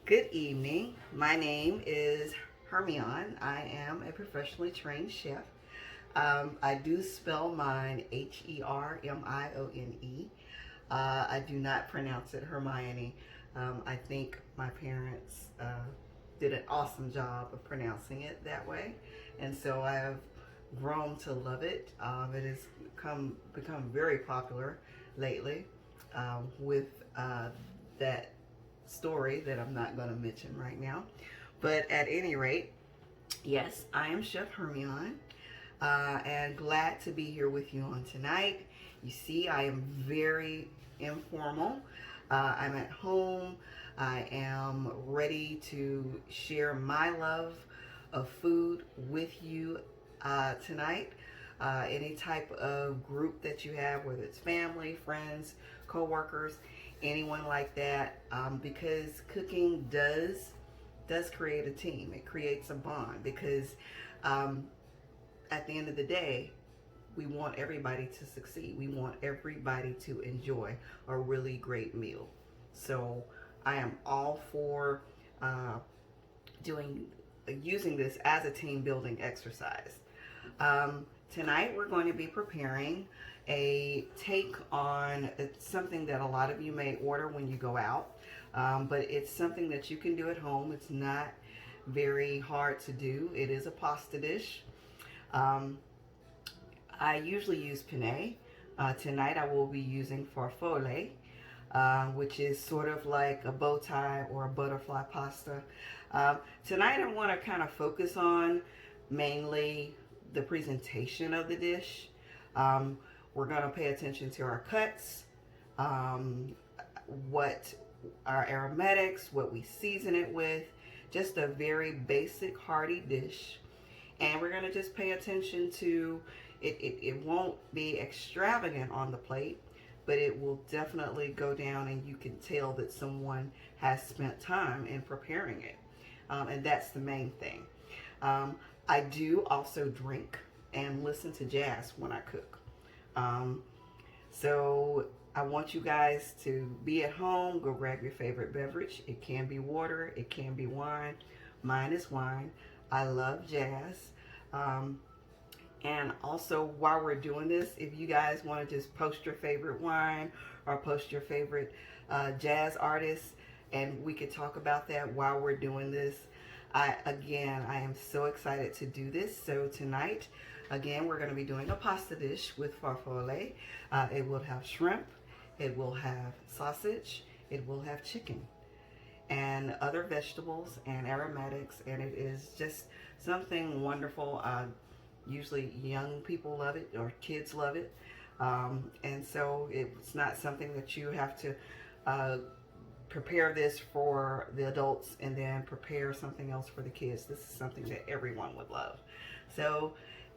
Good evening. My name is Hermione. I am a professionally trained chef. I do spell mine Hermione. I do not pronounce it Hermione. I think my parents did an awesome job of pronouncing it that way, and so I have grown to love it. It has become very popular lately with that story that I'm not going to mention right now. But at any rate, yes, I am Chef Hermione, and glad to be here with you on tonight. You see, I am very informal. I'm at home. I am ready to share my love of food with you tonight. Any type of group that you have, whether it's family, friends, co-workers, anyone like that, because cooking does create a team. It creates a bond because at the end of the day, we want everybody to succeed. We want everybody to enjoy a really great meal. So I am all for doing using this as a team building exercise. Tonight we're going to be preparing a take on something that a lot of you may order when you go out, but it's something that you can do at home. It's not very hard to do. It is a pasta dish. I usually use penne. Tonight I will be using farfalle, which is sort of like a bow tie or a butterfly pasta. Tonight I want to kind of focus on mainly the presentation of the dish. We're going to pay attention to our cuts, what our aromatics, what we season it with, just a very basic hearty dish. And we're going to just pay attention to it won't be extravagant on the plate, but it will definitely go down and you can tell that someone has spent time in preparing it. And that's the main thing. I do also drink and listen to jazz when I cook. So I want you guys to be at home, go grab your favorite beverage. It can be water, it can be wine. Mine is wine. I love jazz. And also while we're doing this, if you guys want to just post your favorite wine or post your favorite jazz artist, and we could talk about that while we're doing this. I am so excited to do this. So tonight, again, we're going to be doing a pasta dish with farfalle. It will have shrimp, it will have sausage, it will have chicken, and other vegetables and aromatics, and it is just something wonderful. Usually young people love it or kids love it, and so it's not something that you have to prepare this for the adults and then prepare something else for the kids. This is something that everyone would love. So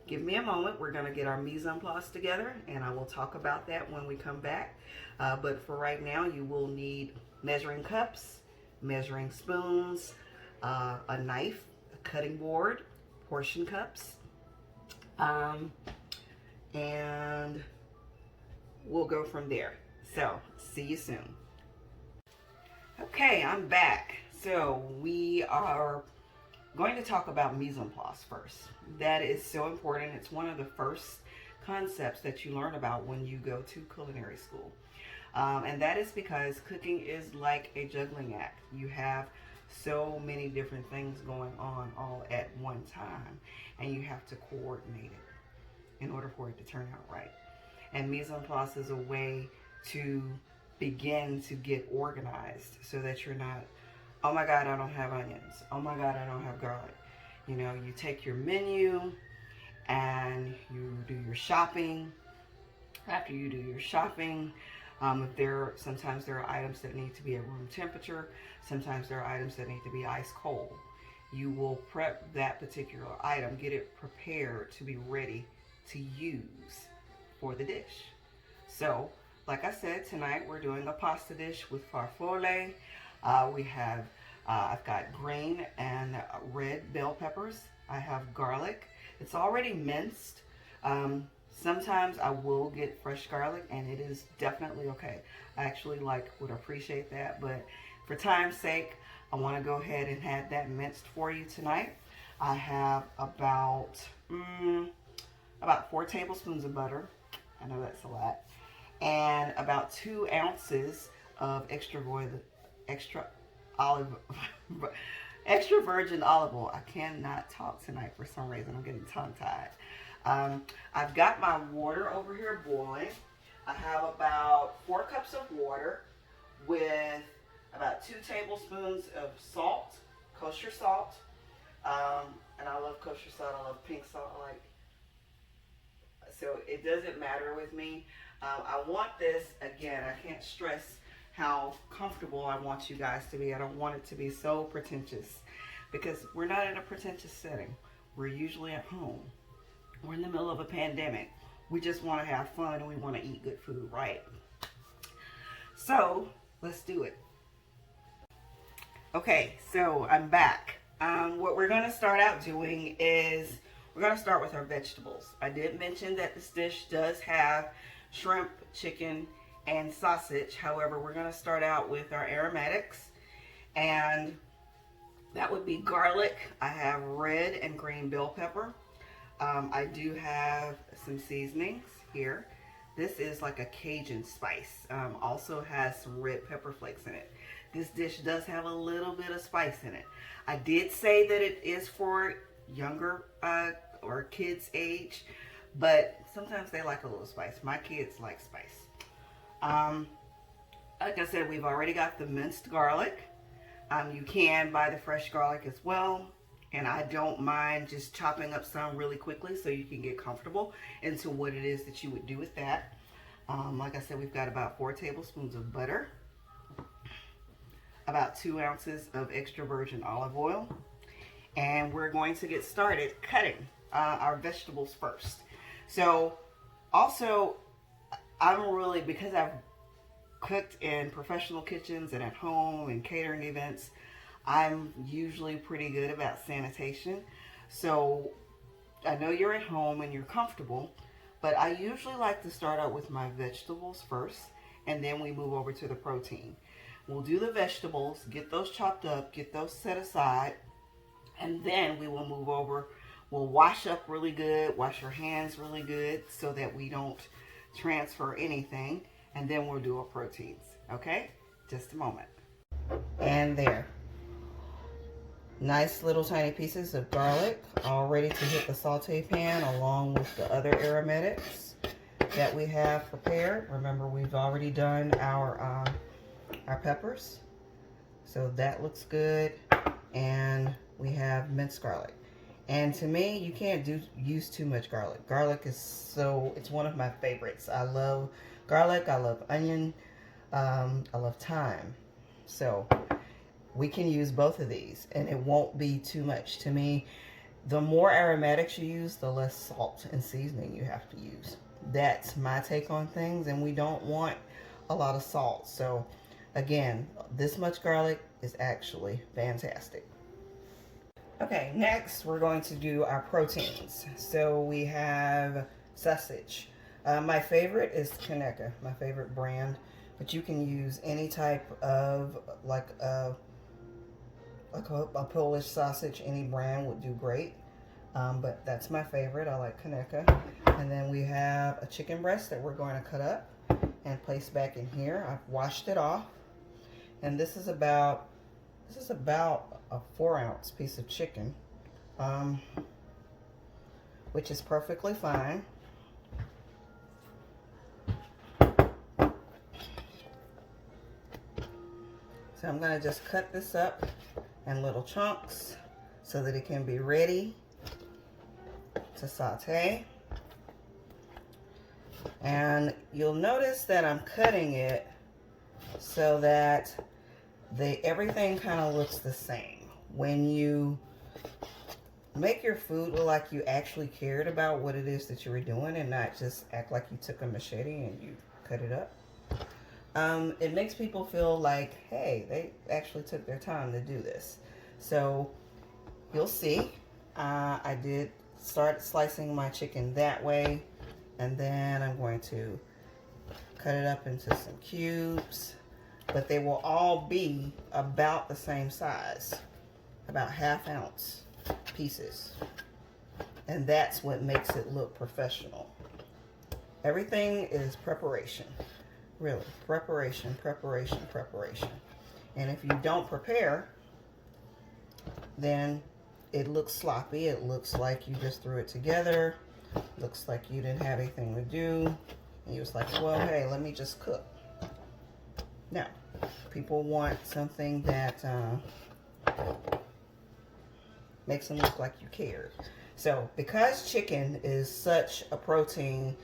give me a moment. We're going to get our mise en place together, and I will talk about that when we come back. But for right now, you will need measuring cups, measuring spoons, a knife, a cutting board, portion cups, and we'll go from there. So see you soon. Okay, I'm back. So we are going to talk about mise en place first. That is so important. It's one of the first concepts that you learn about when you go to culinary school. And that is because cooking is like a juggling act. You have so many different things going on all at one time, and you have to coordinate it in order for it to turn out right. And mise en place is a way to begin to get organized so that you're not, oh my God, I don't have onions. Oh my God, I don't have garlic. You know, you take your menu and you do your shopping. After you do your shopping, sometimes there are items that need to be at room temperature. Sometimes there are items that need to be ice cold. You will prep that particular item, get it prepared to be ready to use for the dish. So, like I said, tonight we're doing a pasta dish with farfalle. I've got green and red bell peppers. I have garlic. It's already minced. Sometimes I will get fresh garlic, and it is definitely okay. I actually would appreciate that, but for time's sake, I want to go ahead and have that minced for you tonight. I have about 4 tablespoons of butter. I know that's a lot. And about 2 ounces of extra olive, extra virgin olive oil. I cannot talk tonight for some reason. I'm getting tongue tied. I've got my water over here boiling. I have about 4 cups of water with about 2 tablespoons of salt, kosher salt. And I love kosher salt. I love pink salt. So it doesn't matter with me. I want this, again, I can't stress how comfortable I want you guys to be. I don't want it to be so pretentious because we're not in a pretentious setting. We're usually at home. We're in the middle of a pandemic. We just want to have fun and we want to eat good food, right? So let's do it. Okay, so I'm back. What we're going to start out doing is we're going to start with our vegetables. I did mention that this dish does have shrimp, chicken, and sausage. However, we're going to start out with our aromatics, and that would be garlic. I have red and green bell pepper. I do have some seasonings here. This is like a Cajun spice. Also has some red pepper flakes in it. This dish does have a little bit of spice in it. I did say that it is for younger or kids age, but sometimes they like a little spice. My kids like spice. Like I said, we've already got the minced garlic. You can buy the fresh garlic as well. And I don't mind just chopping up some really quickly so you can get comfortable into what it is that you would do with that. Like I said, we've got about 4 tablespoons of butter, about 2 ounces of extra virgin olive oil, and we're going to get started cutting our vegetables first. So also, because I've cooked in professional kitchens and at home and catering events, I'm usually pretty good about sanitation. So I know you're at home and you're comfortable, but I usually like to start out with my vegetables first, and then we move over to the protein. We'll do the vegetables, get those chopped up, get those set aside, and then we will move over. We'll wash up really good, wash your hands really good so that we don't transfer anything, and then we'll do our proteins. Okay? Just a moment. And there. Nice little tiny pieces of garlic, all ready to hit the saute pan along with the other aromatics that we have prepared. Remember, we've already done our peppers, so that looks good. And we have minced garlic. And to me, you can't use too much garlic. Garlic is it's one of my favorites. I love garlic, I love onion, I love thyme. So we can use both of these and it won't be too much. To me, the more aromatics you use, the less salt and seasoning you have to use. That's my take on things, and we don't want a lot of salt. So again, this much garlic is actually fantastic. Okay, next we're going to do our proteins. So we have sausage. My favorite is Conecuh, my favorite brand, but you can use any type of like a Polish sausage. Any brand would do great, but that's my favorite. I like Conecuh. And then we have a chicken breast that we're going to cut up and place back in here. I've washed it off, and this is about a 4-ounce piece of chicken, which is perfectly fine. So I'm going to just cut this up in little chunks so that it can be ready to saute. And you'll notice that I'm cutting it so that everything kind of looks the same. When you make your food look like you actually cared about what it is that you were doing and not just act like you took a machete and you cut it up, it makes people feel like, hey, they actually took their time to do this. So you'll see, I did start slicing my chicken that way, and then I'm going to cut it up into some cubes. but they will all be about the same size, about 1/2 ounce pieces. And that's what makes it look professional. Everything is preparation. Really, preparation, preparation, preparation. And if you don't prepare, then it looks sloppy. It looks like you just threw it together. Looks like you didn't have anything to do. And you was like, well, hey, let me just cook. Now, people want something that makes them look like you cared. So, because chicken is such a protein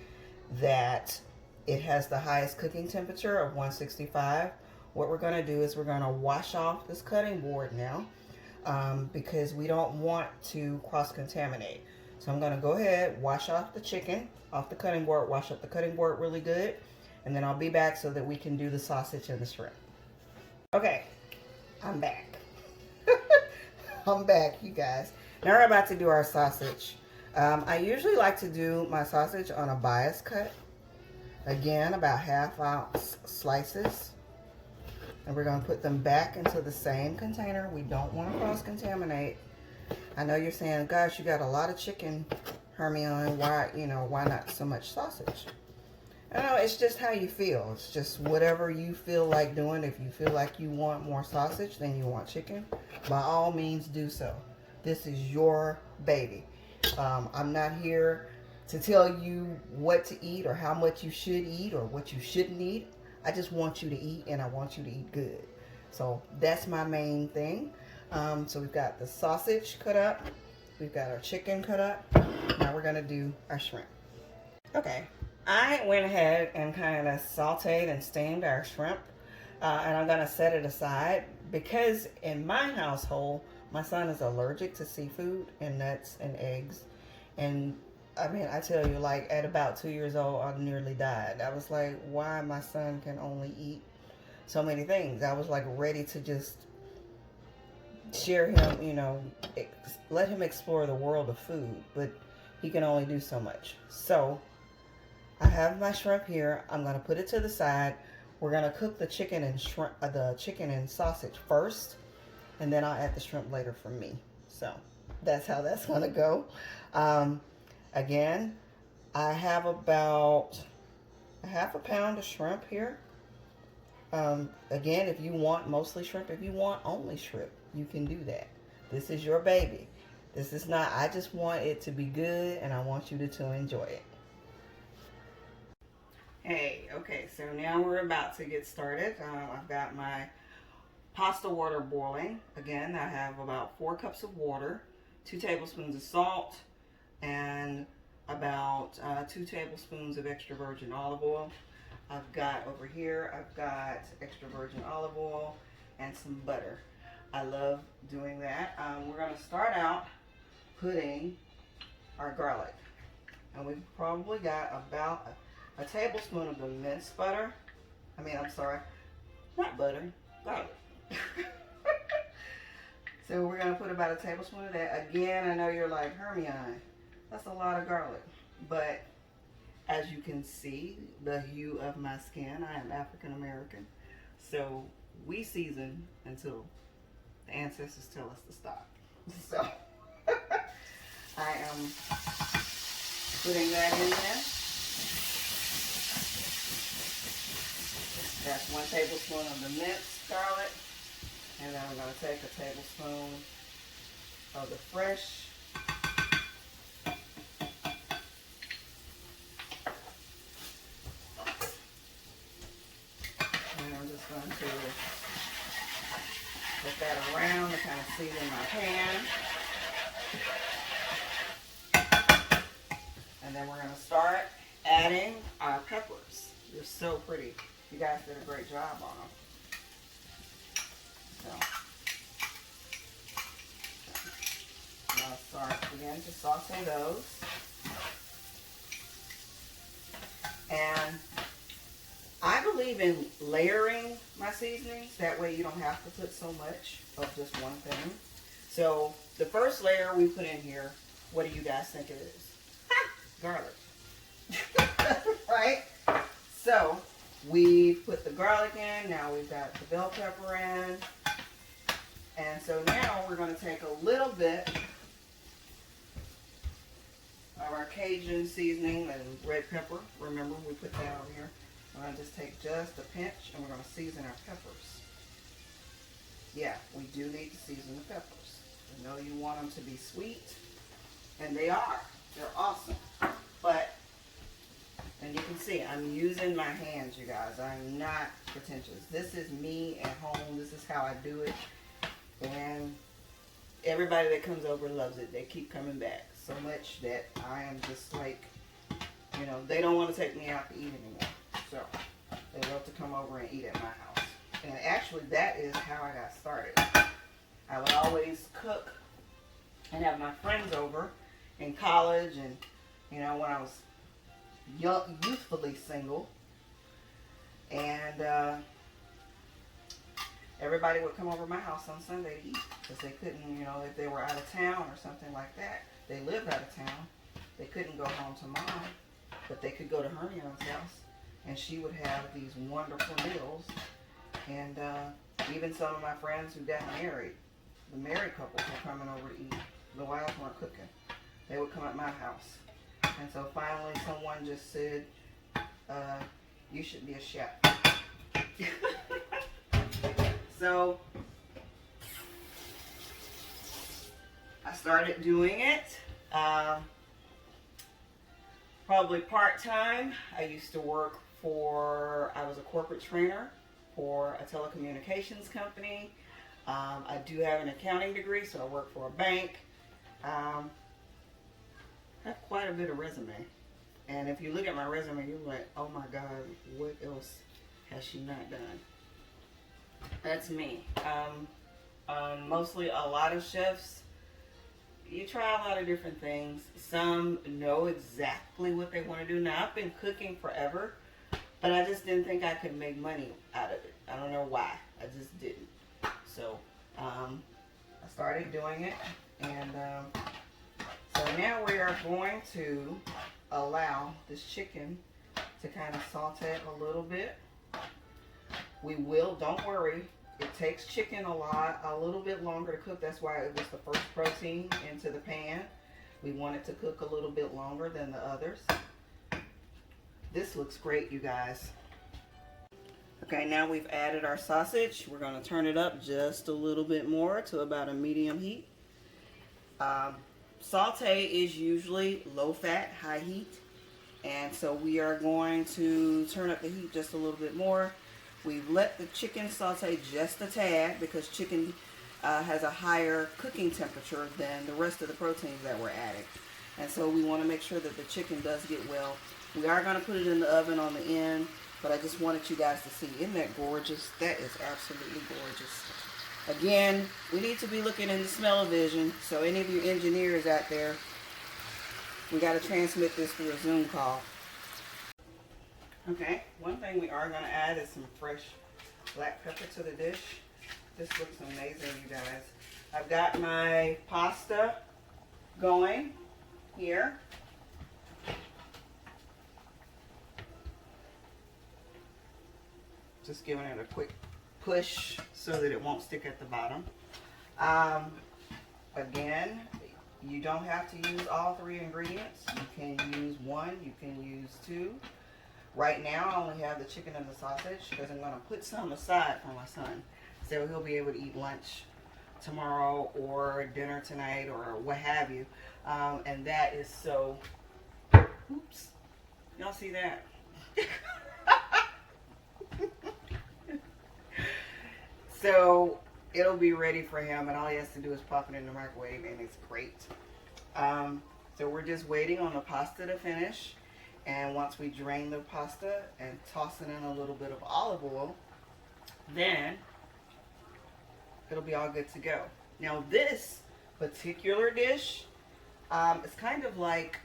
that it has the highest cooking temperature of 165, what we're going to do is we're going to wash off this cutting board now because we don't want to cross-contaminate. So I'm going to go ahead, wash off the chicken off the cutting board, wash up the cutting board really good, and then I'll be back so that we can do the sausage and the shrimp. Okay, I'm back. I'm back, you guys. Now we're about to do our sausage. I usually like to do my sausage on a bias cut. Again, about 1/2 ounce slices. And we're going to put them back into the same container. We don't want to cross-contaminate. I know you're saying, gosh, you got a lot of chicken, Hermione. Why not so much sausage? I know, it's just how you feel. It's just whatever you feel like doing. If you feel like you want more sausage than you want chicken, by all means do so. This is your baby. I'm not here to tell you what to eat or how much you should eat or what you shouldn't eat. I just want you to eat, and I want you to eat good. So that's my main thing. So we've got the sausage cut up. We've got our chicken cut up. Now we're going to do our shrimp. Okay. I went ahead and kind of sauteed and steamed our shrimp. And I'm going to set it aside because in my household, my son is allergic to seafood and nuts and eggs. And I mean, I tell you, like at about 2 years old, I nearly died. I was like, why my son can only eat so many things? I was like ready to just share him, let him explore the world of food, but he can only do so much. So I have my shrimp here. I'm going to put it to the side. We're going to cook the chicken and sausage first, and then I'll add the shrimp later for me. So that's how that's going to go. Again, I have about 1/2 pound of shrimp here. Again, if you want mostly shrimp, if you want only shrimp, you can do that. This is your baby. This is not, I just want it to be good, and I want you to enjoy it. Hey, okay, so now we're about to get started. I've got my pasta water boiling. Again, I have about 4 cups of water, 2 tablespoons of salt, and about 2 tablespoons of extra virgin olive oil. I've got over here, I've got extra virgin olive oil and some butter. I love doing that. We're going to start out putting our garlic. And we've probably got about a tablespoon of the minced butter. Not butter, garlic. So we're going to put about a tablespoon of that. Again, I know you're like, Hermione, that's a lot of garlic. But as you can see, the hue of my skin, I am African American. So we season until the ancestors tell us to stop. So I am putting that in there. That's 1 tablespoon of the minced garlic. And then I'm going to take a tablespoon of the fresh. And I'm just going to put that around to kind of season my pan. And then we're going to start adding our peppers. They're so pretty. You guys did a great job on them. So, I'm going to begin to saute those. And I believe in layering my seasonings. That way you don't have to put so much of just one thing. So the first layer we put in here, what do you guys think it is? Garlic. Right? So We've put the garlic in. Now we've got the bell pepper in. And so now we're going to take a little bit of our Cajun seasoning and red pepper. Remember, we put that on here. We're going to just take just a pinch and we're going to season our peppers. Yeah, we do need to season the peppers. I know you want them to be sweet, and they are. They're awesome. But, and you can see, I'm using my hands, you guys. I'm not pretentious. This is me at home. This is how I do it. And everybody that comes over loves it. They keep coming back so much that I am just like, you know, they don't want to take me out to eat anymore. So they love to come over and eat at my house. And actually, that is how I got started. I would always cook and have my friends over in college, and you know, when I was young, youthfully single, and everybody would come over to my house on Sunday to eat because they couldn't, you know, if they were out of town or something like that. They lived out of town. They couldn't go home to mom, but they could go to Hermione's house, and she would have these wonderful meals. And even some of my friends who got married, the married couples were coming over to eat. The wives weren't cooking. They would come at my house. And so finally someone just said, you should be a chef. So I started doing it. Probably part-time. I used to work I was a corporate trainer for a telecommunications company. I do have an accounting degree, so I work for a bank. I have quite a bit of resume. And if you look at my resume, you're like, oh my God, what else has she not done? That's me. Mostly a lot of chefs, you try a lot of different things. Some know exactly what they want to do. Now, I've been cooking forever, but I just didn't think I could make money out of it. I don't know why. I just didn't. So, I started doing it, and so now we are going to allow this chicken to kind of saute a little bit. We will, don't worry, it takes chicken a little bit longer to cook. That's why it was the first protein into the pan. We want it to cook a little bit longer than the others. This looks great, you guys. Okay, now we've added our sausage. We're going to turn it up just a little bit more to about a medium heat. Saute is usually low fat, high heat. And so we are going to turn up the heat just a little bit more. We've let the chicken saute just a tad because chicken has a higher cooking temperature than the rest of the proteins that we're adding. And so we want to make sure that the chicken does get well. We are going to put it in the oven on the end, but I just wanted you guys to see. Isn't that gorgeous? That is absolutely gorgeous. Again, we need to be looking in the smell-o-vision. So any of you engineers out there, we got to transmit this through a Zoom call. Okay, one thing we are going to add is some fresh black pepper to the dish. This looks amazing, you guys. I've got my pasta going here. Just giving it a quick push so that it won't stick at the bottom. Again, you don't have to use all three ingredients. You can use one, you can use two. Right now, I only have the chicken and the sausage because I'm going to put some aside for my son. So he'll be able to eat lunch tomorrow or dinner tonight or what have you. And that is so, oops, y'all see that? So it'll be ready for him, and all he has to do is pop it in the microwave, and it's great. So we're just waiting on the pasta to finish. And once we drain the pasta and toss it in a little bit of olive oil, then it'll be all good to go. Now this particular dish is kind of like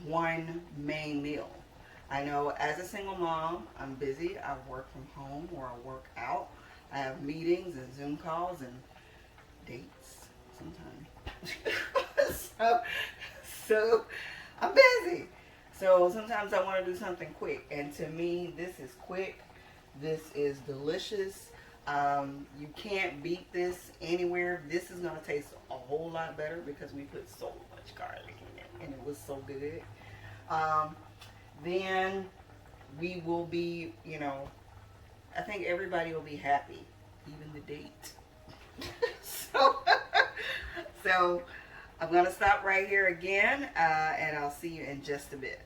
one main meal. I know as a single mom, I'm busy. I work from home or I work out. I have meetings and Zoom calls and dates sometimes. so I'm busy. So sometimes I want to do something quick. And to me, this is quick. This is delicious. You can't beat this anywhere. This is going to taste a whole lot better because we put so much garlic in it and it was so good. Then we will be, you know, I think everybody will be happy, even the date. so, so I'm going to stop right here again, and I'll see you in just a bit.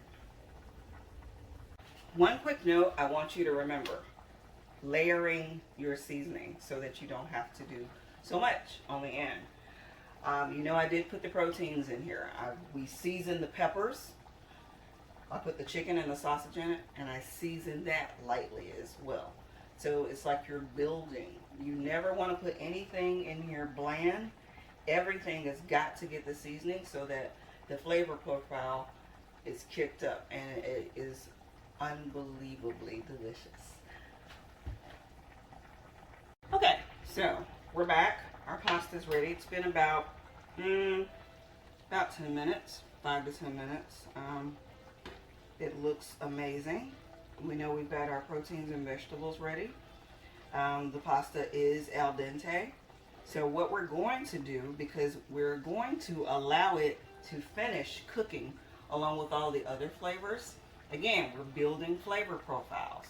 One quick note I want you to remember: layering your seasoning so that you don't have to do so much on the end. You know, I did put the proteins in here. We seasoned the peppers. I put the chicken and the sausage in it, and I seasoned that lightly as well. So it's like you're building. You never want to put anything in here bland. Everything has got to get the seasoning so that the flavor profile is kicked up, and it is unbelievably delicious. Okay, so we're back. Our pasta's ready. It's been about 10 minutes, 5 to 10 minutes. It looks amazing. We know we've got our proteins and vegetables ready. The pasta is al dente. So what we're going to do, because we're going to allow it to finish cooking along with all the other flavors. Again, we're building flavor profiles.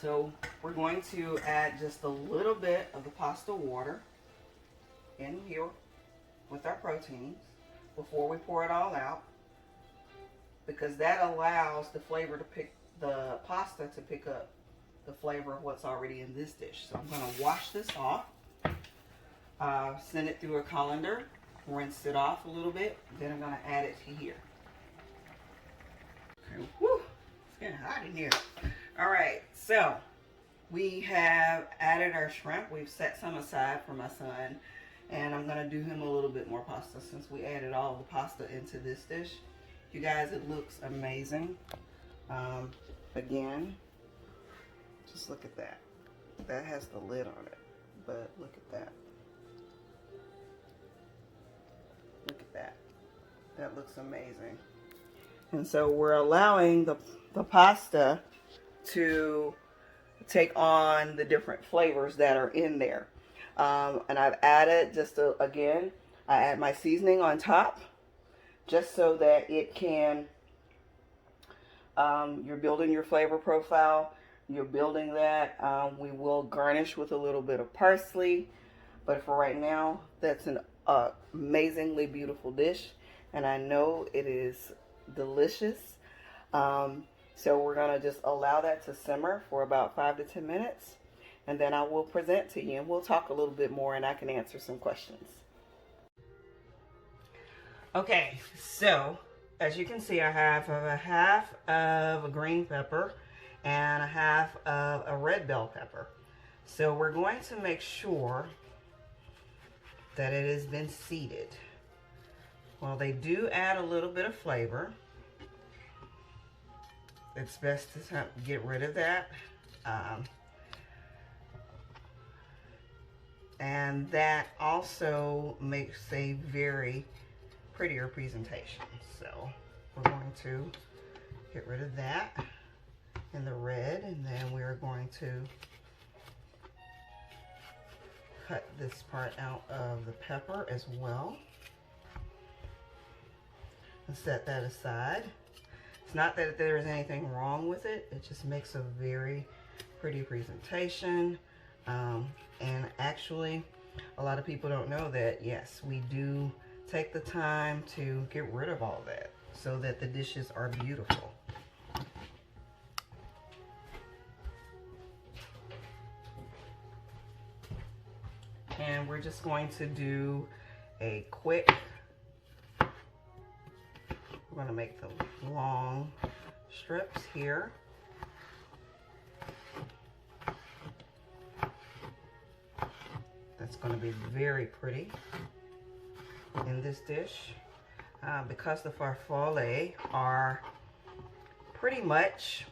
So we're going to add just a little bit of the pasta water in here with our proteins before we pour it all out, because that allows the flavor to pick the pasta to pick up the flavor of what's already in this dish. So I'm going to wash this off, send it through a colander, rinse it off a little bit, then I'm going to add it to here. Okay, whew, it's getting hot in here. All right, so we have added our shrimp. We've set some aside for my son, and I'm going to do him a little bit more pasta since we added all the pasta into this dish. You guys, it looks amazing. Again, just look at that. That has the lid on it, but look at that. Look at that. That looks amazing. And so we're allowing the pasta to take on the different flavors that are in there. And I've added again, I add my seasoning on top just so that it can, you're building your flavor profile. You're building that. We will garnish with a little bit of parsley. But for right now, that's an amazingly beautiful dish. And I know it is delicious. So we're going to just allow that to simmer for about 5 to 10 minutes. And then I will present to you. And we'll talk a little bit more and I can answer some questions. Okay, so as you can see, I have a half of a green pepper and a half of a red bell pepper. So we're going to make sure that it has been seeded. Well, they do add a little bit of flavor. It's best to get rid of that. And that also makes a very prettier presentation. So we're going to get rid of that in the red, and then we're going to cut this part out of the pepper as well and set that aside. It's not that there's anything wrong with it, it just makes a very pretty presentation. And actually, a lot of people don't know that, yes, we do take the time to get rid of all that so that the dishes are beautiful. And we're just going to do a quick, we're going to make the long strips here. That's going to be very pretty in this dish. Because the farfalle are pretty much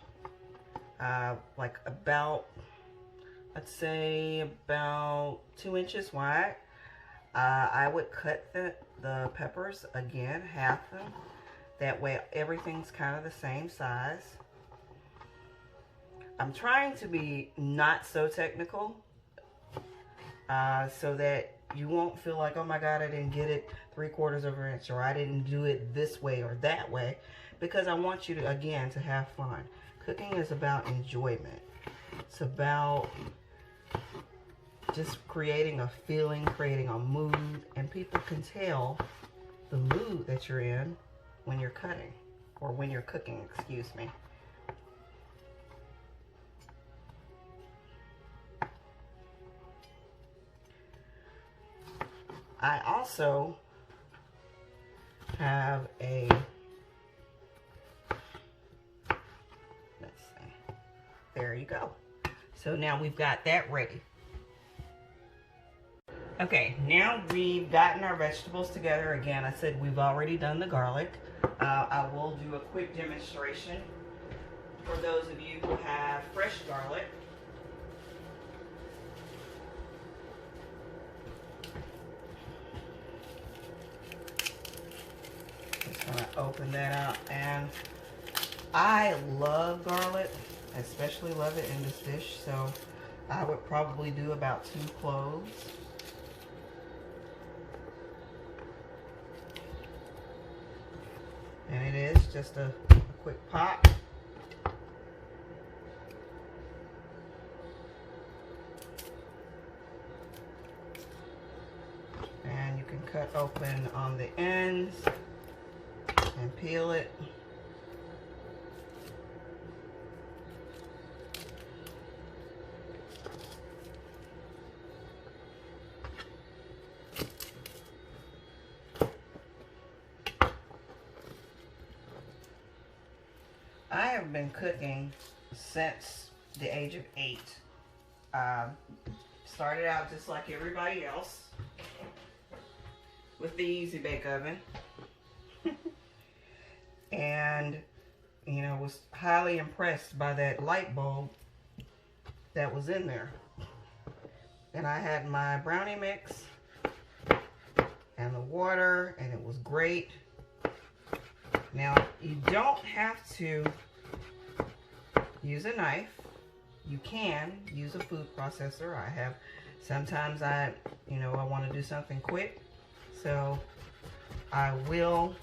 like about, let's say about 2 inches wide, I would cut the peppers again, half them. That way everything's kind of the same size. I'm trying to be not so technical, so that you won't feel like, oh my God, I didn't get it 3/4 of an inch, or I didn't do it this way or that way, because I want you to, again, to have fun. Cooking is about enjoyment. It's about just creating a feeling, creating a mood, and people can tell the mood that you're in when you're cutting, or when you're cooking, excuse me. I also have a, let's see, there you go. So now we've got that ready. Okay, now we've gotten our vegetables together. Again, I said we've already done the garlic. I will do a quick demonstration for those of you who have fresh garlic. Just gonna open that up, and I love garlic, especially love it in this dish, so I would probably do about 2 cloves. And it is just a quick pop. And you can cut open on the ends and peel it. I have been cooking since the age of 8. Started out just like everybody else with the Easy Bake Oven. And, you know, was highly impressed by that light bulb that was in there. And I had my brownie mix and the water, and it was great. Now, you don't have to use a knife. You can use a food processor. Sometimes I want to do something quick, so I will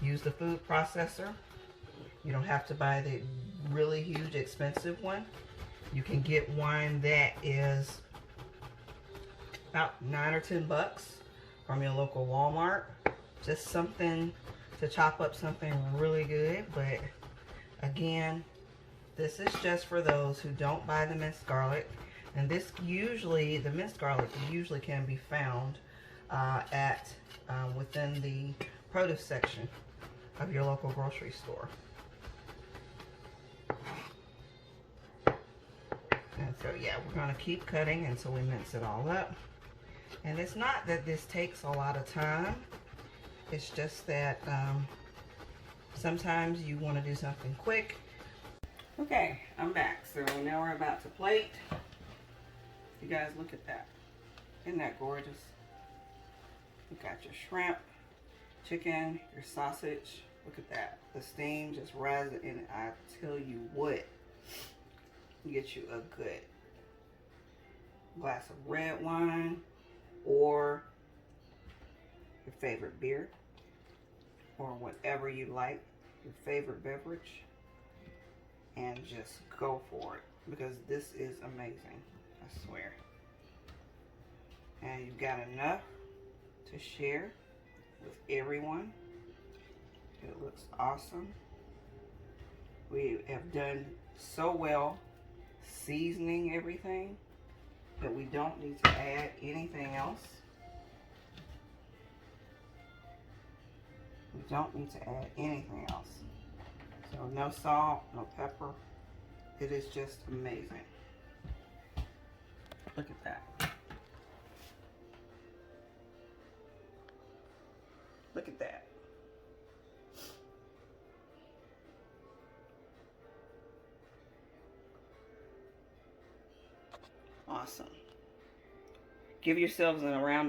use the food processor. You don't have to buy the really huge expensive one. You can get one that is about $9 or $10 from your local Walmart. Just something to chop up something really good. But again, this is just for those who don't buy the minced garlic. And the minced garlic usually can be found within the produce section of your local grocery store. And so yeah, we're going to keep cutting until we mince it all up. And it's not that this takes a lot of time. It's just that sometimes you want to do something quick. Okay, I'm back. So now we're about to plate. You guys, look at that. Isn't that gorgeous? You got your shrimp, chicken, your sausage. Look at that. The steam just rises, and I tell you what, you get you a good glass of red wine or your favorite beer or whatever you like, your favorite beverage, and just go for it, because this is amazing, I swear. And you've got enough to share with everyone. It looks awesome. We have done so well seasoning everything that we don't need to add anything else. We don't need to add anything else. So no salt, no pepper. It is just amazing. Look at that. Look at that. Awesome. Give yourselves a round of